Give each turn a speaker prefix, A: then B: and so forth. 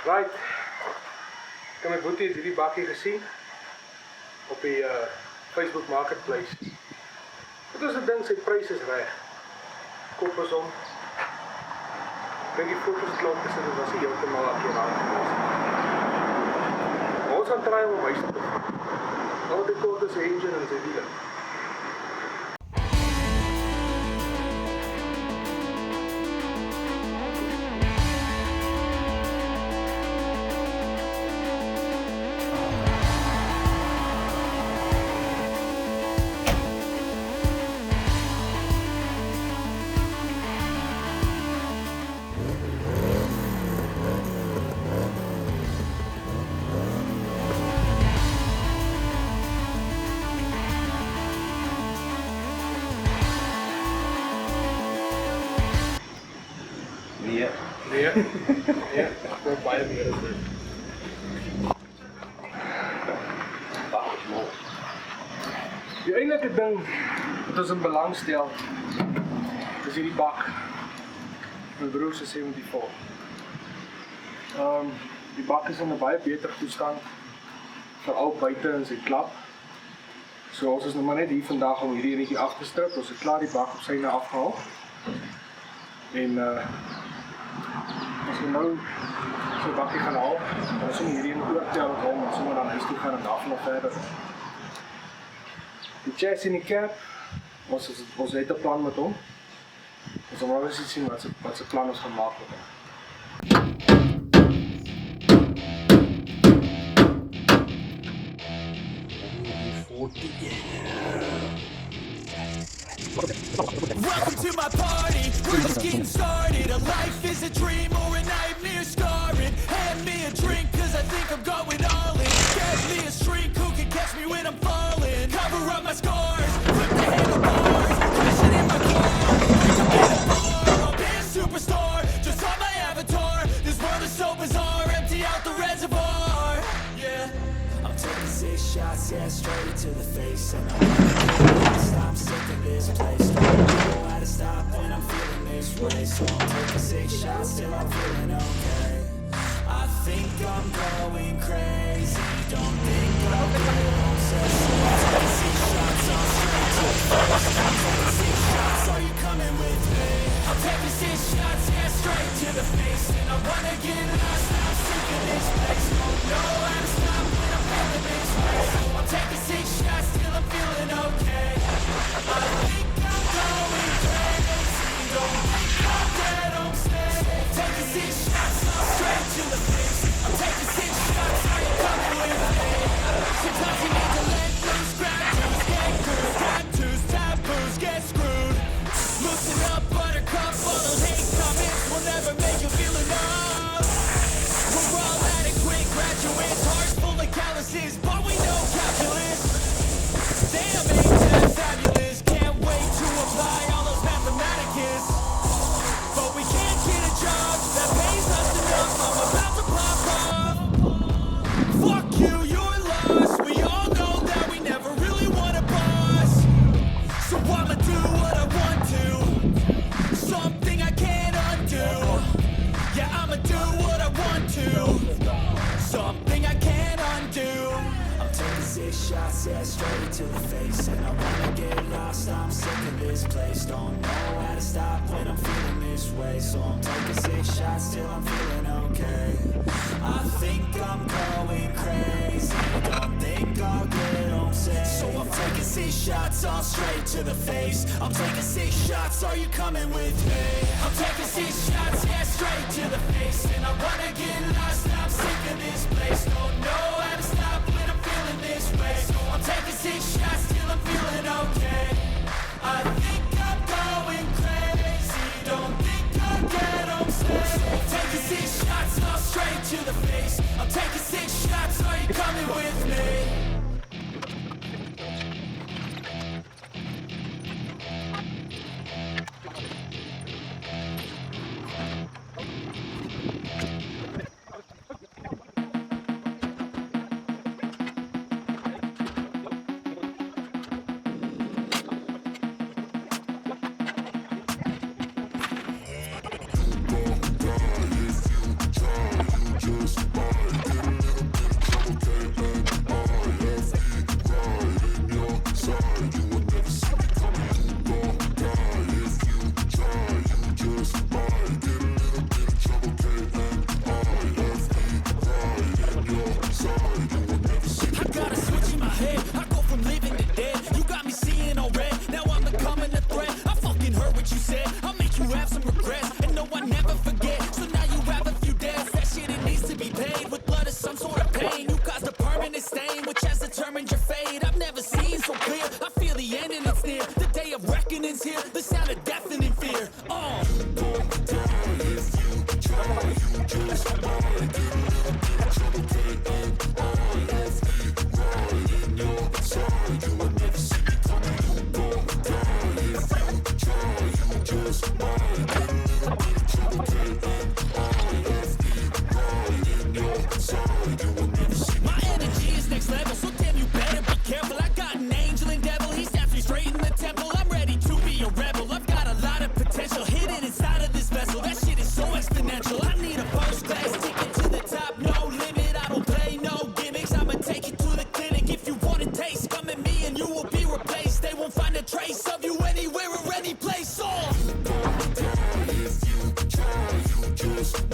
A: Right. Ek het my boetie hierdie bakkie gesien op die Facebook Marketplace. Dit is 'n ding, sy prys is reg. Koop is hom. Kyk die foto's klop gesit, dit was heeltemal akkuraat geweest. Ons gaan try om huis te doen. Al die kort is engine en sy wiele. Nee, ek wil baie meer as dit. Die enige ding wat ons in belang stel, is hierdie bak. My broer se 74. Die bak is in 'n baie beter toestand, veral buite in sy klap. So ons is nou maar net hier vandag om hierdie enetjie af te strip. Ons het klaar die bak op syne afgehaal. En as we nou zo'n bakje gaan halen, dan zullen we hier in de oortel komen en zullen we dan huis toe gaan en af nog verder. Die chassis in die cab, ons het 'n plan met hom. Ons gaan maar eens zien wat zijn plan is gemaakt met hem.
B: Welcome to my party, we're just getting started. A life is a dream or a nightmare scarring. Hand me a drink cause I think I'm going all in. Get me a shrink who can catch me when I'm falling. Cover up my scars, flip the handlebars, crashing in my car. Wake up in a bar, I'll be a superstar. Just on my avatar, this world is so bizarre. Empty out the reservoir, yeah. I'm taking 6 shots, yeah, straight to the face. And I'm sick of this place. Don't know how to stop when I'm feeling this way. So I'm taking 6 shots till I'm feeling okay. I think I'm going crazy. Don't think I'll get obsessed. So I'm taking 6 shots, all straight to the face. I'm taking 6 shots, are you coming with me? I'm taking 6 shots, yeah, straight to the face. And I wanna get lost, I'm sick of this place. Don't know how to stop when I'm feeling this way. So I'm taking 6 shots till I'm feeling okay. I think I'm going crazy. Don't think I'm dead, I'm stay. Taking 6 shots, all straight to the face. I'm taking 6 shots, are you coming with me? Sometimes you need to let loose, grab juice, get cruise, tattoos, taboos, get screwed. Loosen up, buttercup, all those hate comments will never make you feel enough. We're all adequate graduates, hearts full of calluses, but we know calculus. Damn, ain't that fabulous? Can't wait to apply all those mathematicus. But we can't get a job that pays us enough. I'm about to pop off. Fuck you, you're lost. We all know that we never really want a boss. So I'ma do what I want to. Something I can't undo. Yeah, I'ma do what I want to. Something I can't undo. I'm taking 6 shots, yeah, straight to the face. And I wanna get lost, I'm sick of this place. Don't know how to stop when I'm feeling this way. So I'm taking 6 shots till I'm feeling okay. I think I'm going crazy. Don't think I'll get obsessed. So I'm taking 6 shots, all straight to the face. I'm taking 6 shots, are you coming with me? I'm taking 6 shots, yeah, straight to the face. And I wanna get lost, I'm sick of this place. Don't know how to stop when I'm feeling this way. So I'm taking 6 shots till I'm feeling okay. I think I'm going crazy. Don't think I'll get obsessed. Taking 6 shots, all straight to the face. I'm taking 6 shots, are you coming with me? My energy is next level, so damn you better be careful. I got an angel and devil, he snaps me straight in the temple. I'm ready to be a rebel, I've got a lot of potential hidden inside of this vessel. That shit is so exponential. I need a first class ticket to the top, no limit. I don't play no gimmicks, I'ma take you to the clinic. If you want a taste, come at me and you will be replaced. They won't find a trace of you anywhere or any place. Oh, if you try, you just